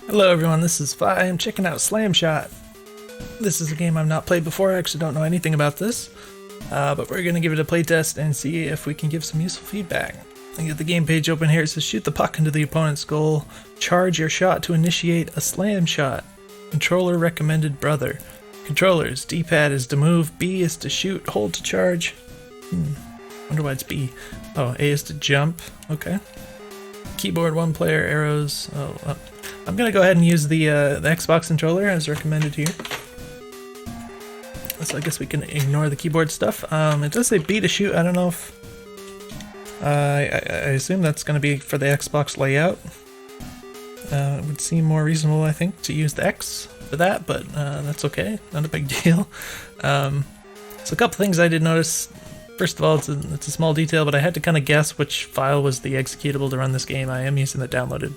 Hello everyone, this is Fi. I'm checking out Slamshot. This is a game I've not played before. I actually don't know anything about this, but we're going to give it a playtest and see if we can give some useful feedback. I get the game page open here. It says shoot the puck into the opponent's goal. Charge your shot to initiate a slam shot. Controller recommended brother. Controllers, D-pad is to move, B is to shoot, hold to charge. Wonder why it's B. Oh, A is to jump. Okay. Keyboard, one player, arrows. I'm gonna go ahead and use the Xbox controller as recommended here. So I guess we can ignore the keyboard stuff. It does say B to shoot. I don't know if I assume that's gonna be for the Xbox layout. It would seem more reasonable, I think, to use the X for that, but that's okay. Not a big deal. So a couple things I did notice. First of all, it's a small detail, but I had to kind of guess which file was the executable to run this game. I am using the downloaded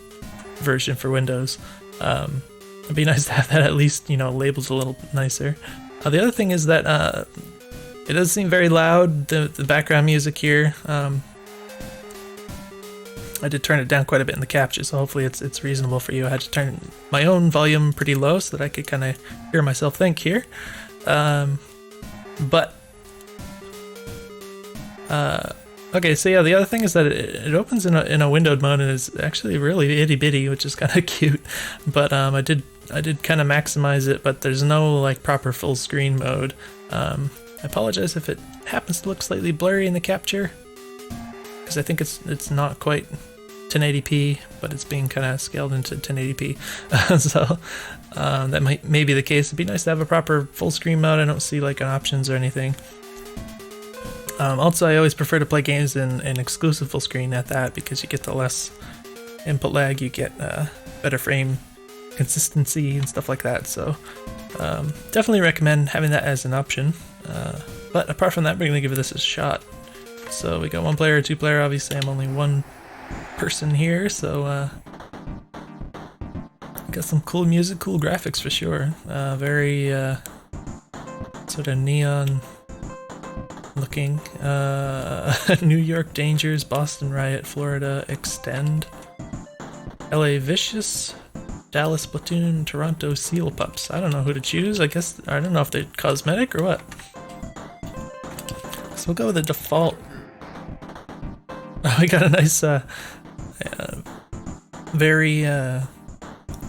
version for Windows. It'd be nice to have that at least, labeled a little nicer. The other thing is that it does seem very loud, the background music here. I did turn it down quite a bit in the capture, so hopefully it's reasonable for you. I had to turn my own volume pretty low so that I could kind of hear myself think here. Okay, so yeah, the other thing is that it opens in a windowed mode and is actually really itty bitty, which is kind of cute. But I did kind of maximize it, but there's no like proper full screen mode. I apologize if it happens to look slightly blurry in the capture, because I think it's not quite 1080p, but it's being kind of scaled into 1080p. So that may be the case. It'd be nice to have a proper full screen mode. I don't see like options or anything. Also, I always prefer to play games in exclusive full screen at that, because you get the less input lag, you get better frame consistency and stuff like that. So definitely recommend having that as an option. But apart from that, we're going to give this a shot. So we got one player, two player. Obviously, I'm only one person here, so got some cool music, cool graphics for sure. Very sort of neon looking. New York Dangers, Boston Riot, Florida Extend, LA Vicious, Dallas Platoon, Toronto Seal Pups. I don't know who to choose. I don't know if they're cosmetic or what. So we'll go with the default. We got a nice very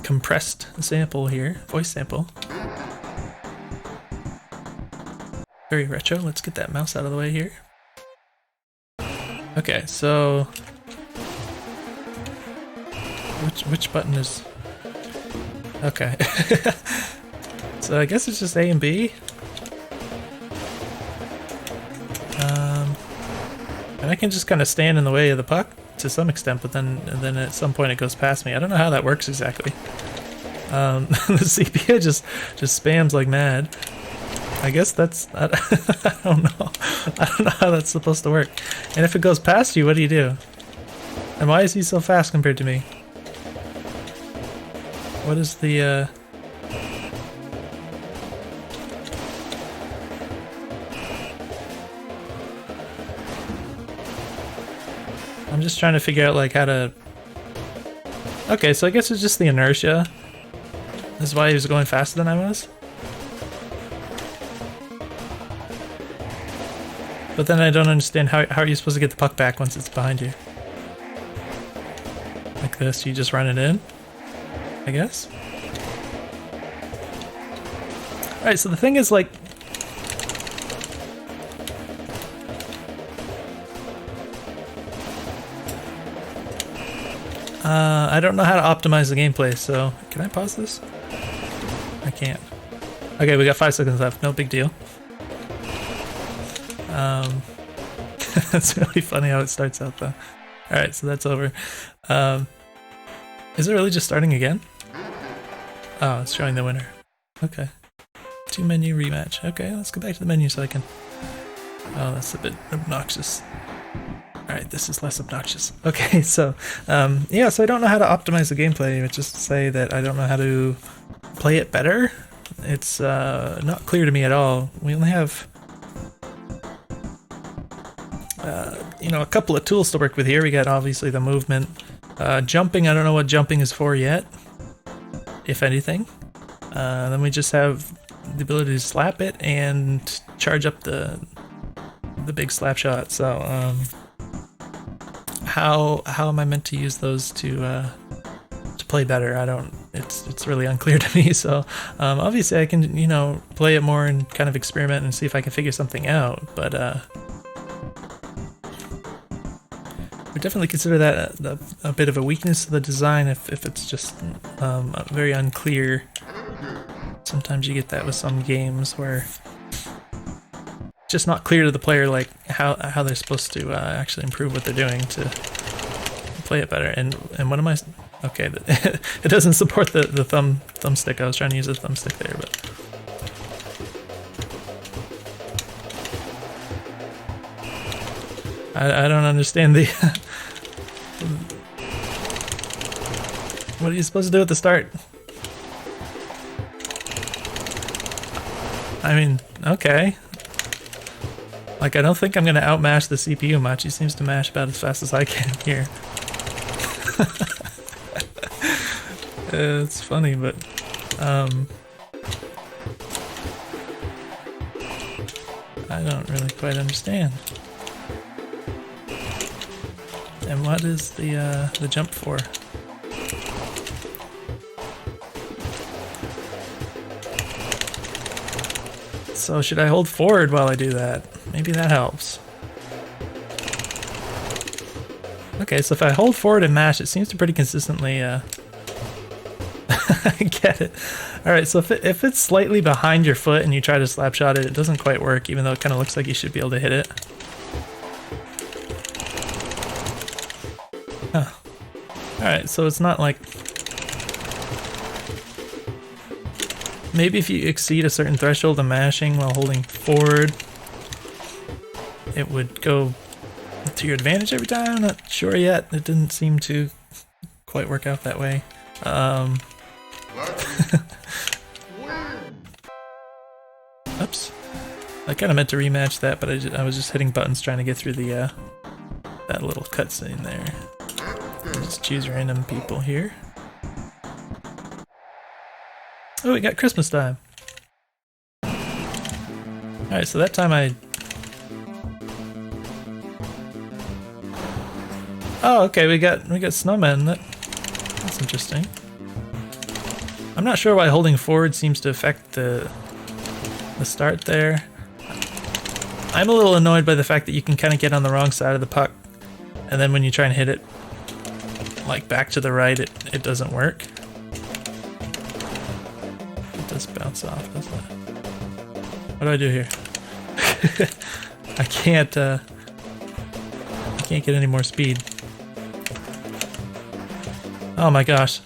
compressed sample here, voice sample. Very retro. Let's get that mouse out of the way here. Okay, so which button is okay? So I guess it's just A and B. And I can just kind of stand in the way of the puck to some extent, but then at some point it goes past me. I don't know how that works exactly. The CPU just spams like mad. I guess I don't know. I don't know how that's supposed to work. And if it goes past you, what do you do? And why is he so fast compared to me? What is the I'm just trying to figure out like how to... Okay, so I guess it's just the inertia. This is why he was going faster than I was. But then I don't understand how are you supposed to get the puck back once it's behind you? Like this, you just run it in, I guess? Alright, so the thing is like... I don't know how to optimize the gameplay, so... Can I pause this? I can't. Okay, we got 5 seconds left, no big deal. That's really funny how it starts out though. Alright, so that's over. Is it really just starting again? Oh, it's showing the winner. Okay. 2 menu rematch. Okay, let's go back to the menu so I can... Oh, that's a bit obnoxious. Alright, this is less obnoxious. Okay, so, yeah, so I don't know how to optimize the gameplay. It's just to say that I don't know how to play it better. It's not clear to me at all. We only have... a couple of tools to work with here. We got obviously the movement, jumping. I don't know what jumping is for yet. if anything. Then we just have the ability to slap it and charge up the big Slapshot. So how am I meant to use those to play better? I don't. It's really unclear to me. So obviously I can, you know, play it more and kind of experiment and see if I can figure something out. But we definitely consider that a bit of a weakness of the design if it's just very unclear. Sometimes you get that with some games where it's just not clear to the player like how they're supposed to actually improve what they're doing to play it better. And what am I? Okay, it doesn't support the thumbstick. I was trying to use a thumbstick there, but I don't understand the. What are you supposed to do at the start? I mean, okay. Like, I don't think I'm gonna outmash the CPU much. He seems to mash about as fast as I can here. It's funny, but I don't really quite understand. And what is the jump for? So should I hold forward while I do that? Maybe that helps. Okay, so if I hold forward and mash, it seems to pretty consistently get it. Alright, so if it's slightly behind your foot and you try to slapshot it, it doesn't quite work, even though it kind of looks like you should be able to hit it. Huh. Alright, so it's not like... Maybe if you exceed a certain threshold of mashing while holding forward, it would go to your advantage every time. I'm not sure yet. It didn't seem to quite work out that way. Oops. I kind of meant to rematch that, but I was just hitting buttons trying to get through the that little cutscene there. Let's choose random people here. Oh, we got Christmas time. Alright, so that time I... Oh, okay, we got snowmen. That's interesting. I'm not sure why holding forward seems to affect the start there. I'm a little annoyed by the fact that you can kind of get on the wrong side of the puck, and then when you try and hit it like back to the right, it doesn't work. It does bounce off, doesn't it? What do I do here? I can't get any more speed. Oh my gosh.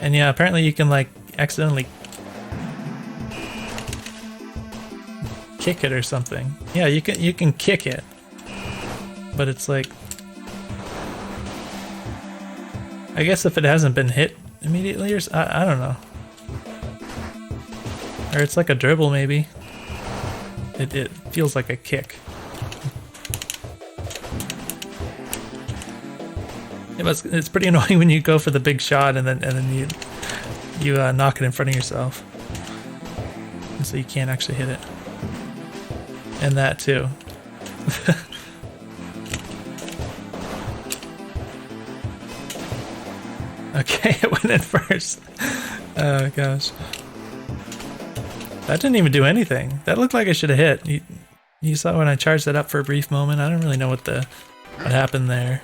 And yeah, apparently you can like accidentally kick it or something. Yeah, you can kick it. But it's like, I guess if it hasn't been hit immediately or I don't know. Or it's like a dribble maybe. It feels like a kick. It's pretty annoying when you go for the big shot and then you knock it in front of yourself, and so you can't actually hit it. And that too. Okay, it went in first. Oh gosh, that didn't even do anything. That looked like I should have hit. You saw when I charged that up for a brief moment. I don't really know what happened there.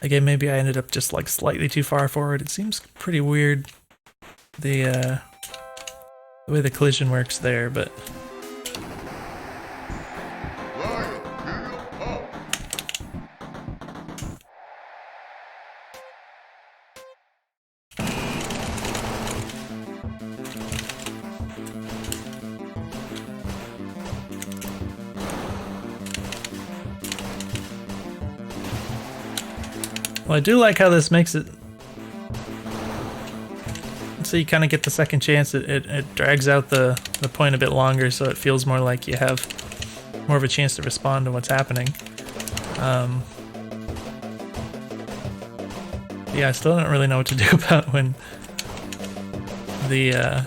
Again, maybe I ended up just like slightly too far forward. It seems pretty weird, the way the collision works there, but well, I do like how this makes it so you kind of get the second chance. It drags out the point a bit longer, so it feels more like you have more of a chance to respond to what's happening. Yeah, I still don't really know what to do about when the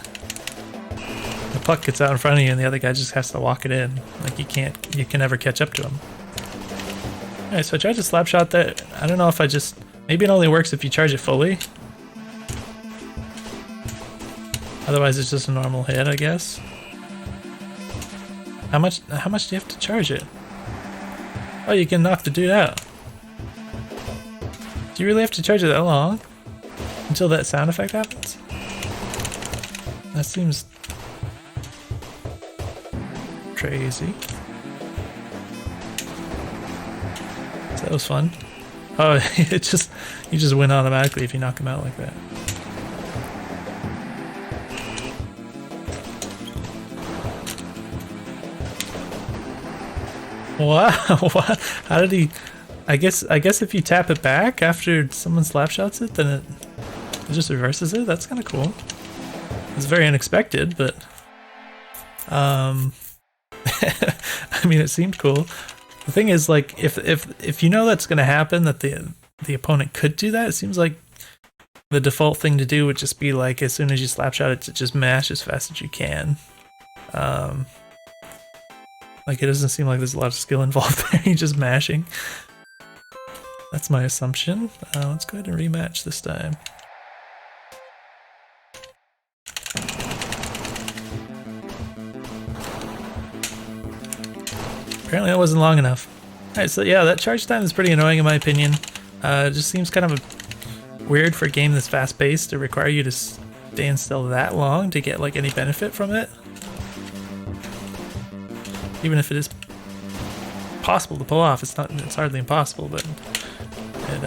puck gets out in front of you and the other guy just has to walk it in. Like you can never catch up to him. Alright, so I tried to slap shot that. I don't know if maybe it only works if you charge it fully. Otherwise it's just a normal hit, I guess. How much do you have to charge it? Oh, you can knock the dude out. Do you really have to charge it that long? Until that sound effect happens? That seems crazy. So that was fun. Oh, you just win automatically if you knock him out like that. Wow, what? How did he? I guess if you tap it back after someone slap shots it, then it just reverses it. That's kind of cool. It's very unexpected, but I mean, it seemed cool. The thing is, like, if you know that's gonna happen, that the opponent could do that, it seems like the default thing to do would just be like, as soon as you slap shot it, to just mash as fast as you can. Like, it doesn't seem like there's a lot of skill involved there. You're just mashing. That's my assumption. Let's go ahead and rematch this time. Apparently that wasn't long enough. Alright, so yeah, that charge time is pretty annoying in my opinion. It just seems kind of weird for a game that's fast-paced to require you to stand still that long to get like any benefit from it. Even if it is possible to pull off, it's hardly impossible, but it's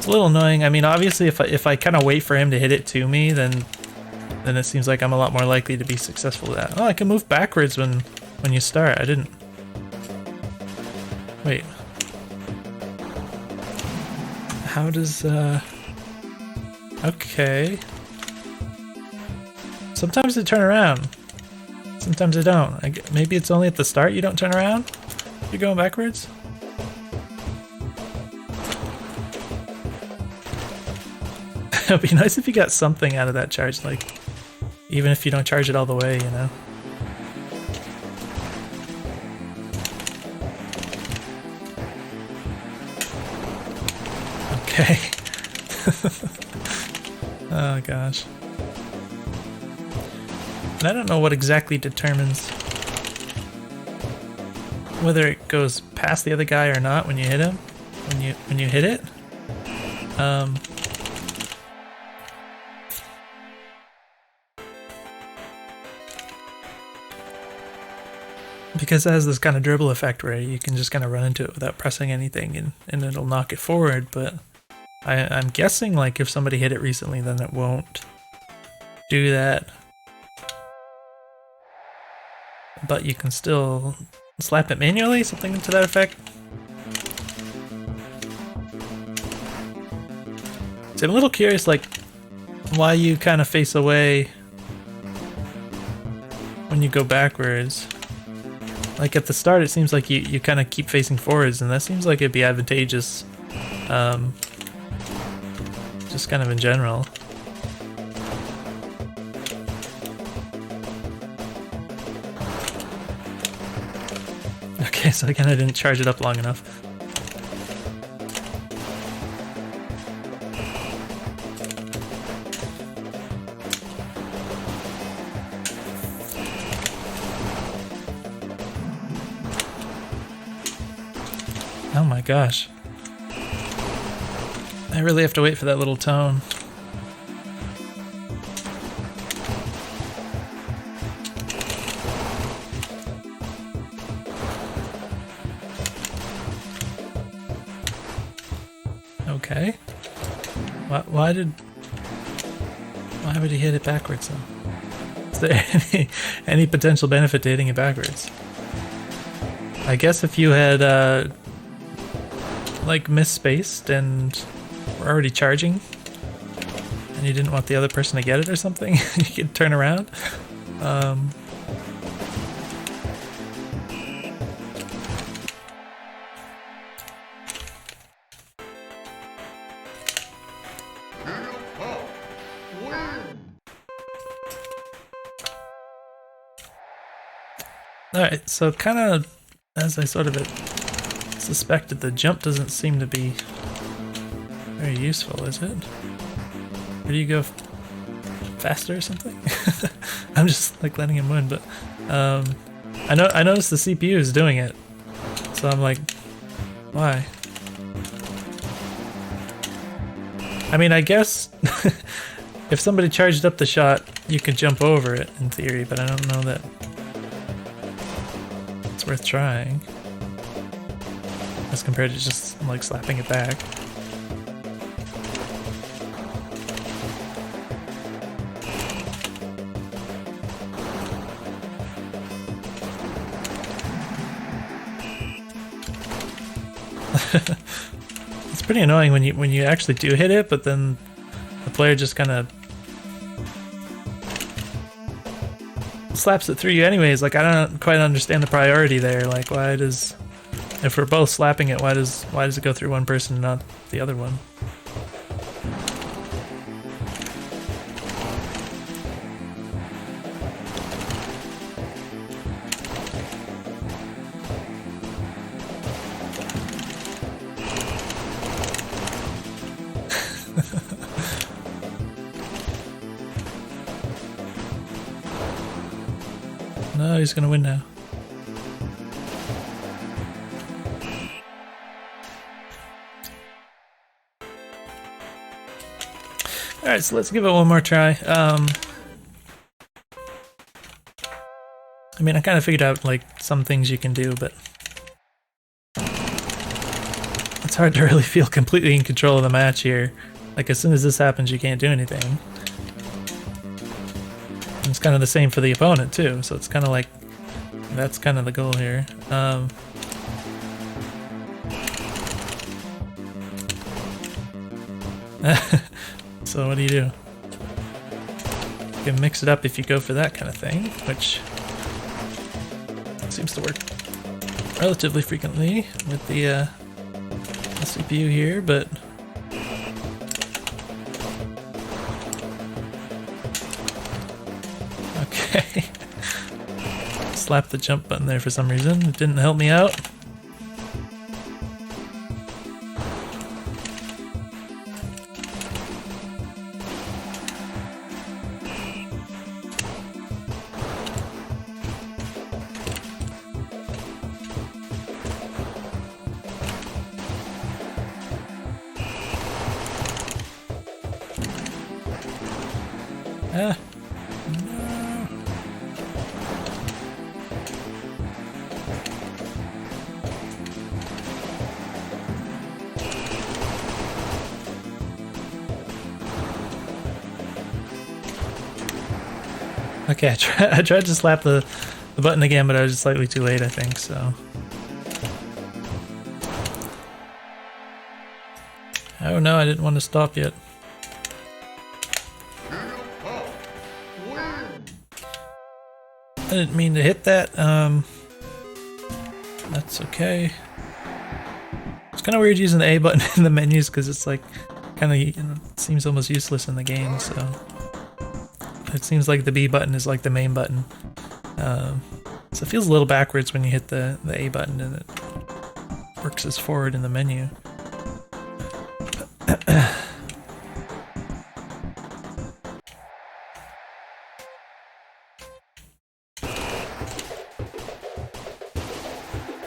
a little annoying. I mean, obviously if I kind of wait for him to hit it to me, then it seems like I'm a lot more likely to be successful with that. Oh, I can move backwards when you start. I didn't. Wait. How does okay. Sometimes they turn around. Sometimes they don't. Maybe it's only at the start you don't turn around? You're going backwards? It'd be nice if you got something out of that charge, like, even if you don't charge it all the way, you know? Okay. Oh gosh. And I don't know what exactly determines whether it goes past the other guy or not when you hit him, when you hit it. Because it has this kind of dribble effect where you can just kind of run into it without pressing anything and it'll knock it forward, but I'm guessing like if somebody hit it recently then it won't do that. But you can still slap it manually, something to that effect. So I'm a little curious like why you kind of face away when you go backwards. Like at the start it seems like you kind of keep facing forwards, and that seems like it'd be advantageous just kind of in general. Okay, so again I didn't charge it up long enough. Oh my gosh. I really have to wait for that little tone. Okay. Why would he hit it backwards though? Is there any potential benefit to hitting it backwards? I guess if you had like misspaced and were already charging and you didn't want the other person to get it or something, you could turn around. Alright, so kind of as I sort of suspected, the jump doesn't seem to be very useful, is it? Or do you go faster or something? I'm just like letting him win, but I noticed the CPU is doing it, so I'm like, why? I mean, I guess if somebody charged up the shot, you could jump over it in theory, but I don't know that it's worth trying as compared to just like slapping it back. It's pretty annoying when you actually do hit it, but then the player just kind of slaps it through you anyways. Like, I don't quite understand the priority there. Like, why does, if we're both slapping it, why does it go through one person and not the other one? No, he's gonna win now. Alright, so let's give it one more try. I mean, I kind of figured out like some things you can do, but it's hard to really feel completely in control of the match here. Like, as soon as this happens, you can't do anything. And it's kind of the same for the opponent too, so it's kind of like, that's kind of the goal here. So what do? You can mix it up if you go for that kind of thing, which seems to work relatively frequently with the CPU here, but okay. Slap the jump button there for some reason. It didn't help me out. Ah. Okay, I tried to slap the button again, but I was just slightly too late, I think, so. Oh no, I didn't want to stop yet. I didn't mean to hit that. That's okay. It's kind of weird using the A button in the menus because it's like kind of, it seems almost useless in the game, so. It seems like the B button is like the main button. So it feels a little backwards when you hit the A button and it works as forward in the menu.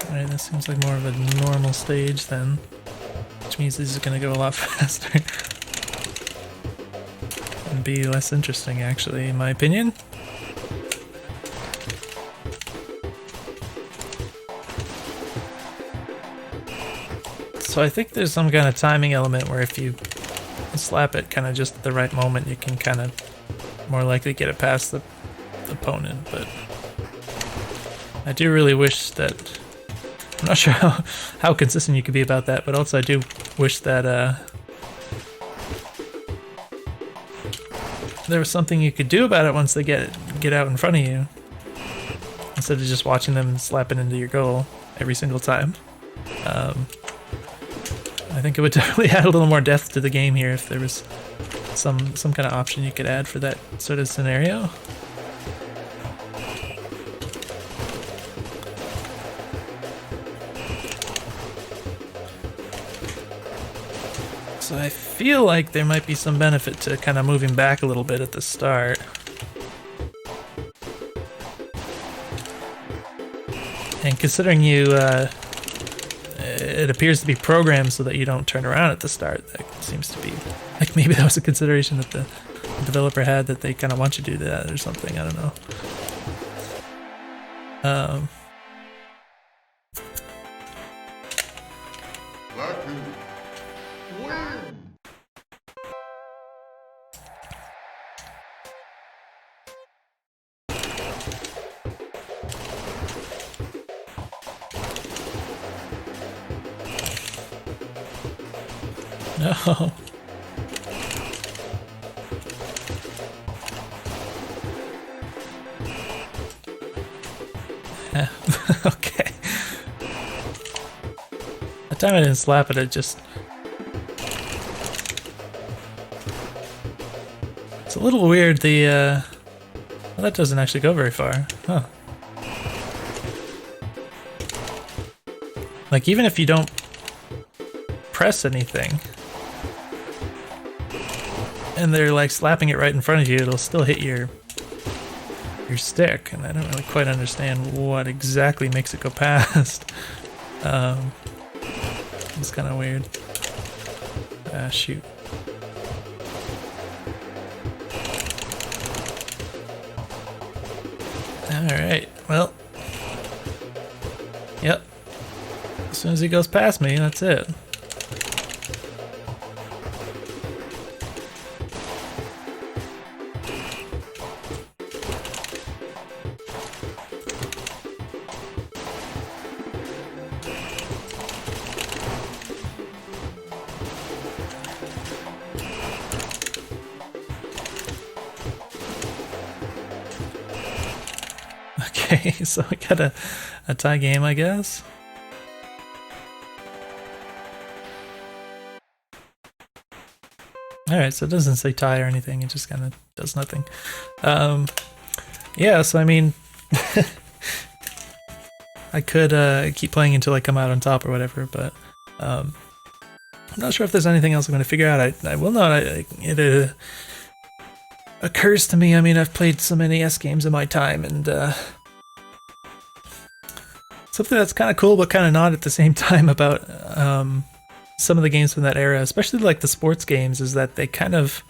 Alright, this seems like more of a normal stage then, which means this is going to go a lot faster. And be less interesting, actually, in my opinion. So I think there's some kind of timing element where if you slap it kind of just at the right moment, you can kind of more likely get it past the opponent, but I do really wish that, I'm not sure how consistent you could be about that, but also I do wish that there was something you could do about it once they get out in front of you, instead of just watching them slap it into your goal every single time. I think it would definitely add a little more depth to the game here if there was some kind of option you could add for that sort of scenario. So I feel like there might be some benefit to kind of moving back a little bit at the start. And considering it appears to be programmed so that you don't turn around at the start, that seems to be, like, maybe that was a consideration that the developer had, that they kind of want you to do that or something, I don't know. No. Okay. That time I didn't slap it, it just... It's a little weird, well, that doesn't actually go very far. Huh. Like, even if you don't press anything, and they're like slapping it right in front of you, it'll still hit your stick, and I don't really quite understand what exactly makes it go past. It's kind of weird. Ah, shoot. Alright, well. Yep. As soon as he goes past me, that's it. Okay, so we got a tie game, I guess. Alright, so it doesn't say tie or anything, it just kind of does nothing. Yeah, so I mean, I could keep playing until I come out on top or whatever, but I'm not sure if there's anything else I'm going to figure out. I will not. It occurs to me, I mean, I've played some NES games in my time, and something that's kind of cool but kind of not at the same time about some of the games from that era, especially like the sports games, is that they kind of...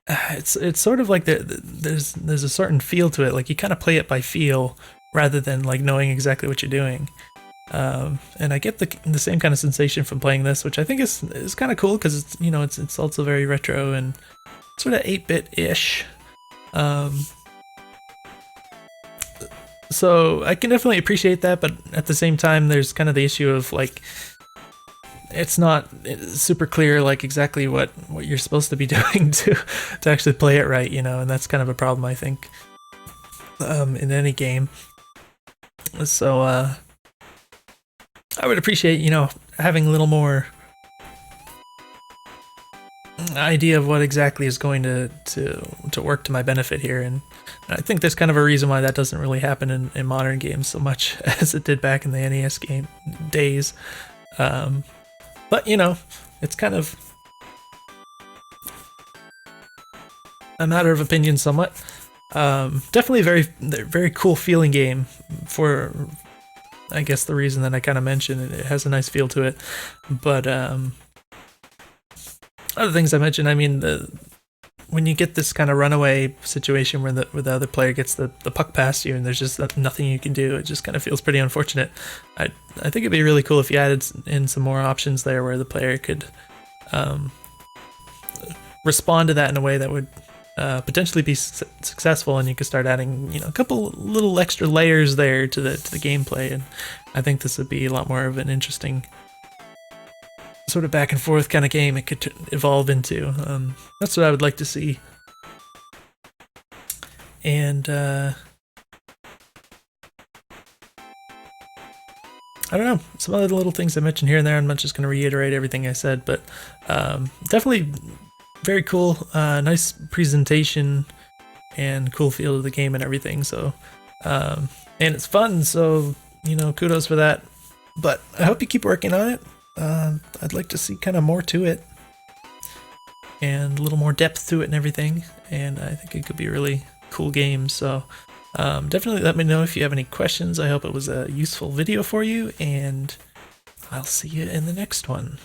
It's sort of like there's a certain feel to it, like you kind of play it by feel rather than like knowing exactly what you're doing. And I get the same kind of sensation from playing this, which I think is kind of cool because it's, you know, it's also very retro and sort of 8-bit-ish. So I can definitely appreciate that, but at the same time, there's kind of the issue of like, it's not super clear like exactly what you're supposed to be doing to actually play it right, you know, and that's kind of a problem, I think, in any game. So I would appreciate, you know, having a little more idea of what exactly is going to work to my benefit here, and I think there's kind of a reason why that doesn't really happen in modern games so much as it did back in the NES game days. But, you know, it's kind of a matter of opinion somewhat. Definitely a very cool feeling game for, I guess, the reason that I kind of mentioned. It has a nice feel to it. But other things I mentioned, I mean, when you get this kind of runaway situation where the other player gets the puck past you and there's just nothing you can do, it just kind of feels pretty unfortunate. I think it'd be really cool if you added in some more options there where the player could respond to that in a way that would potentially be successful, and you could start adding, you know, a couple little extra layers there to the gameplay, and I think this would be a lot more of an interesting sort of back and forth kind of game it could evolve into. That's what I would like to see. And I don't know, some other little things I mentioned here and there. I'm not just going to reiterate everything I said, but definitely very cool, nice presentation and cool feel of the game and everything. So and it's fun, so, you know, kudos for that. But I hope you keep working on it. I'd like to see kind of more to it and a little more depth to it and everything, and I think it could be a really cool game. So definitely let me know if you have any questions. I hope it was a useful video for you, and I'll see you in the next one.